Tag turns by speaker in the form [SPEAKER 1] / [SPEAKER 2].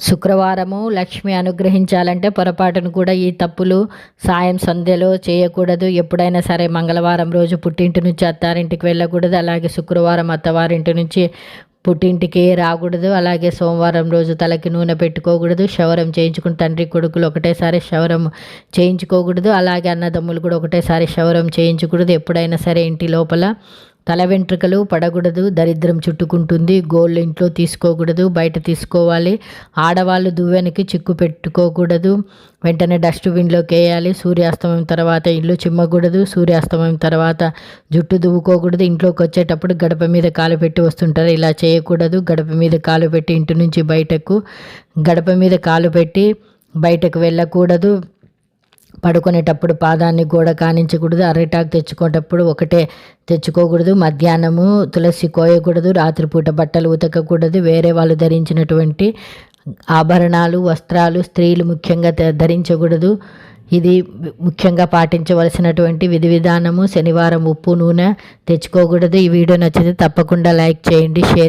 [SPEAKER 1] శుక్రవారము లక్ష్మి అనుగ్రహించాలంటే పొరపాటును కూడా ఈ తప్పులు సాయం సంధ్యలో చేయకూడదు. ఎప్పుడైనా సరే మంగళవారం రోజు పుట్టింటి నుంచి అత్తారింటికి వెళ్ళకూడదు. అలాగే శుక్రవారం అత్తవారింటి నుంచి పుట్టింటికి రాకూడదు. అలాగే సోమవారం రోజు తలకి నూనె పెట్టుకోకూడదు. క్షవరం చేయించుకుని తండ్రి కొడుకులు ఒకటేసారి క్షవరం చేయించుకోకూడదు. అలాగే అన్నదమ్ములు కూడా ఒకటేసారి క్షవరం చేయించకూడదు. ఎప్పుడైనా సరే ఇంటి లోపల తల వెంట్రుకలు పడకూడదు. దరిద్రం చుట్టుకుంటుంది. గోల్డ్ ఇంట్లో తీసుకోకూడదు, బయట తీసుకోవాలి. ఆడవాళ్ళు దువ్వెనకి చిక్కు పెట్టుకోకూడదు. వెంటనే డస్ట్బిన్లోకి వేయాలి. సూర్యాస్తమయం తర్వాత ఇల్లు చిమ్మకూడదు. సూర్యాస్తమయం తర్వాత జుట్టు దువ్వుకోకూడదు. ఇంట్లోకి వచ్చేటప్పుడు గడప మీద కాలు పెట్టి వస్తుంటారు, ఇలా చేయకూడదు. గడప మీద కాలు పెట్టి ఇంటి నుంచి బయటకు, గడప మీద కాలు పెట్టి బయటకు వెళ్ళకూడదు. పడుకునేటప్పుడు పాదాన్ని గోడ కానించకూడదు. అరిటాకు తెచ్చుకునేటప్పుడు ఒకటే తెచ్చుకోకూడదు. మధ్యాహ్నము తులసి కోయకూడదు. రాత్రిపూట బట్టలు ఉతకకూడదు. వేరే వాళ్ళు ధరించినటువంటి ఆభరణాలు, వస్త్రాలు స్త్రీలు ముఖ్యంగా ధరించకూడదు. ఇది ముఖ్యంగా పాటించవలసినటువంటి విధి విధానము. శనివారం ఉప్పు నూనె తెచ్చుకోకూడదు. ఈ వీడియో నచ్చితే తప్పకుండా లైక్ చేయండి, షేర్